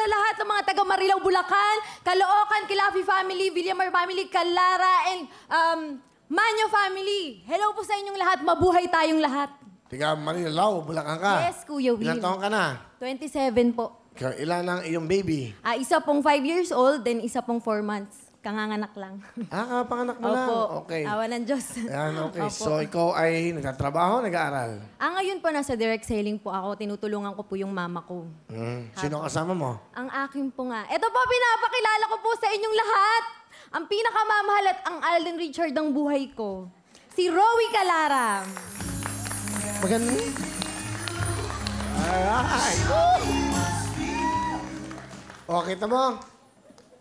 lahat ng mga taga Marilao, Bulacan, Caloocan, Kilafi family, Villamar family, Calara, and Manyo family. Hello po sa inyong lahat. Mabuhay tayong lahat. Tiga Marilao, Bulacan ka. Yes, Kuya Will. Ilan taon ka na? 27 po. Ilan ang iyong baby? Isa pong 5 years old, then isa pong 4 months. Kanganganak lang. Panganak mo lang. Opo. Okay. Awa ng Diyos. Ayan, okay. Opo. So, ikaw ay nagtatrabaho, nag-aaral? Ngayon po nasa direct selling po ako. Tinutulungan ko po yung mama ko. Sino kasama mo? Ang akin po nga. Ito po, pinapakilala ko po sa inyong lahat. Ang pinakamamahal at ang Alden Richard ng buhay ko. Si Rowie Calara. Maganda. Alright. O, kita mo?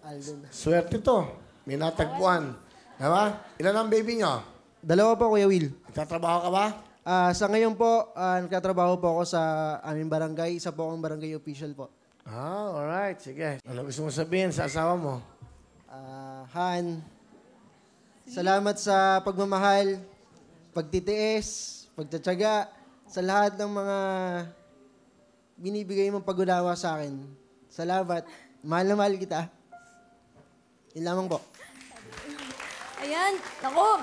Alden. Swerte to. May natagpuan. Diba? Ilan ang baby nyo? Dalawa po, Kuya Will. Nagtatrabaho ka ba? Sa ngayon po, nagtatrabaho po ako sa aming barangay. Isa po akong barangay official po. Alright. Sige. Ano gusto mo sabihin sa asawa mo? Han, salamat sa pagmamahal, pagtitiis, pagtatsaga, sa lahat ng mga binibigay mong pag-unawa sa akin. Salamat. Mahal na mahal kita. Yun lamang po. Ayan, ako.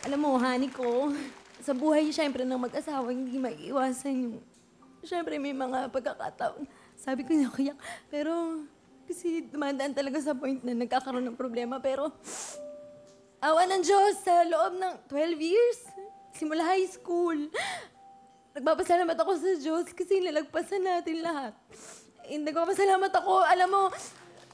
Alam mo, honey ko, sa buhay siyempre ng mag-asawa, hindi maiiwasan yung... Siyempre may mga pagkakataon. Sabi ko niya, kuya, pero kasi dumadaan talaga sa point na nagkakaroon ng problema. Pero awa ng Diyos, sa loob ng 12 years, simula high school, nagpapasalamat ako sa Diyos kasi nalagpasan natin lahat. Nagpapasalamat ako, alam mo,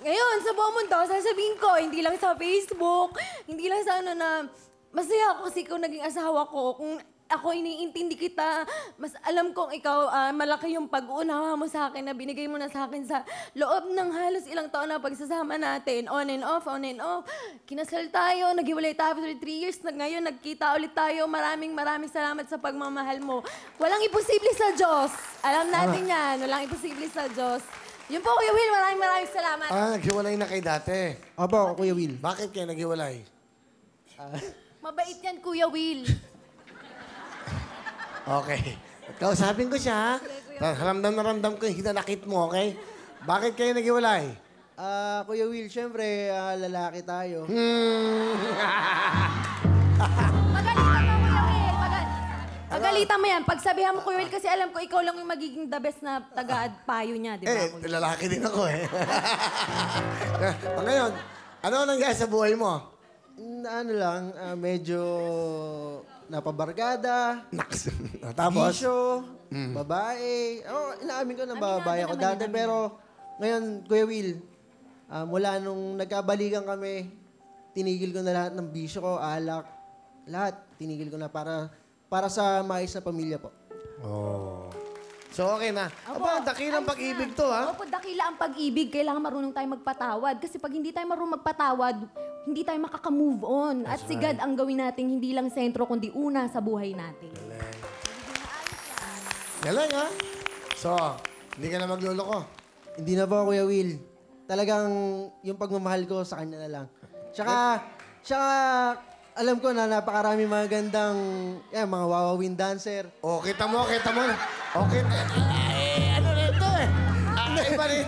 ngayon, sa buong mundo, sasabihin ko, hindi lang sa Facebook, hindi lang sa ano na, masaya ako kasi ikaw naging asawa ko. Kung ako iniintindi kita, mas alam kong ikaw, malaki yung pag-uunawa mo sa akin na binigay mo na sa akin sa loob ng halos ilang taon na pagsasama natin. On and off, on and off. Kinasal tayo, naghiwalay tayo after 3 years. Ngayon, nagkita ulit tayo. Maraming salamat sa pagmamahal mo. Walang imposible sa Diyos. Alam natin yan. Walang imposible sa Diyos. Yun po, Kuya Will. Maraming salamat. Naghiwalay na kayo dati. Opo, Kuya Will. Bakit kayo naghiwalay? Mabait yan, Kuya Will. Okay. Kausapin ko siya, ha? Ramdam na ramdam ko yung hinanakit mo, okay? Bakit kayo naghiwalay? Kuya Will, syempre, lalaki tayo. Pagalitan mo, Kuya Will. Pagalitan mo yan. Pagsabihan mo, Kuya Will, kasi alam ko ikaw lang yung magiging the best na taga-payo niya, di ba? Lalaki din ako, eh. Ngayon, ano nangyari sa buhay mo? Ano lang, medyo napabargada, Naks. Tapos? bisyo, babae. Inaamin ko na babae ako dati, pero ngayon, Kuya Will, mula nung nagkabalikan kami, tinigil ko na lahat ng bisyo ko, alak, lahat, tinigil ko na para sa maayos na pamilya po. Oh. So, okay na. Opo, Aba, dakilang pag-ibig to, ha? Opo, dakila ang pag-ibig. Kailangan marunong tayo magpatawad. Kasi pag hindi tayo marunong magpatawad, hindi tayo makaka-move on. At si God ang gawin natin hindi lang sentro, kundi una sa buhay natin. Galing, ha? So, hindi ka na magluloko. Hindi na po, Kuya Will. Talagang yung pagmamahal ko sa kanya na lang. Tsaka, alam ko na napakarami mga gandang, mga wawawin dancer. Oh, kita mo. Okay. Ano nito, eh? Iba rin.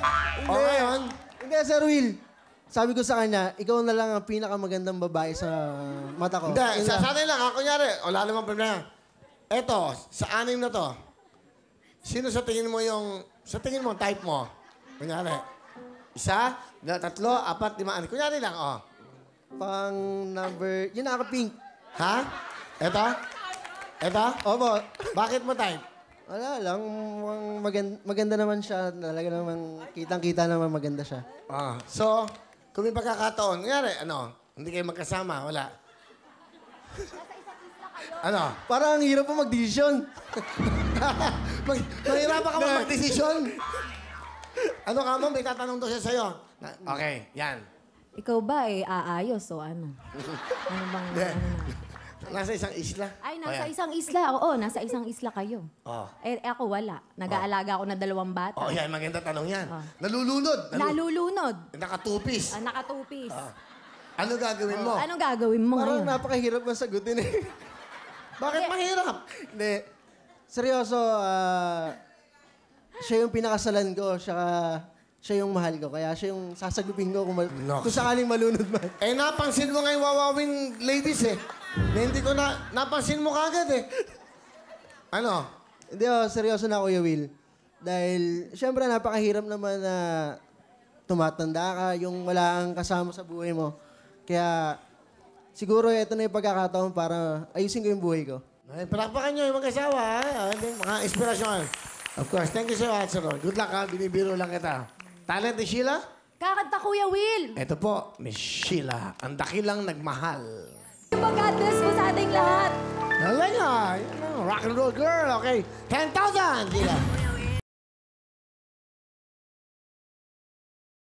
O, ngayon? Hindi, Sir Will. Sabi ko sa kanya, ikaw na lang ang pinakamagandang babae sa mata ko. Hindi, sa atin lang, ha? Kunyari, wala namang problema. Eto, sa anim na to, sino sa tingin mo type mo? Kunyari, 1, 2, 3, 4, 5, 6. Kunyari lang, oh. Pang number, yun naka-pink. Ha? Eto? Opo. Bakit mo type? Wala lang, maganda naman siya. Talaga naman, kitang-kita naman maganda siya. So, kung may pagkakataon, kunyari, hindi kayo magkasama, wala. Parang ang hirap po mag-desisyon. Mahirapan ka mag-desisyon. Ano ka mo? May tatanong to siya sa'yo. Okay, yan. Ikaw ba aayos o ano? Ano bang... Nasa isang isla. Ay, nasa isang isla. Oo, nasa isang isla kayo. Oh. Ako wala. Nag-aalaga ako ng 2 bata. Oh, yan. Maganda tanong yan. Nalulunod. Nalulunod. Nakatupis. Nakatupis. Ano gagawin mo? Anong gagawin mo Parang ngayon? napakahirap ang sagutin eh. Bakit mahirap? Hindi. Seryoso, siya yung pinakasalan ko. Siya siya yung mahal ko. Kaya siya yung sasagupin ko Naks. kung sakaling malunod man. Eh, napansin mo nga yung wawawing ladies eh. Na hindi ko napansin mo kagad eh. Ano? Hindi, seryoso na, Kuya Will. Dahil, syempre, napakahirap naman na tumatanda ka, yung wala kang kasama sa buhay mo. Kaya, siguro ito na yung pagkakataon para ayusin ko yung buhay ko. Ay, palakpakan nyo yung mag-asawa, ha? Mga inspirasyon. Of course, thank you so much, sir. Good luck, ha? Binibiro lang kita. Talent ni Sheila? Kakanta, Kuya Will. Ito po, Miss Sheila. Ang dakilang nagmahal. God bless po sa ating lahat. Talaga, yan ang rock and roll girl, okay? 10,000, Sheila.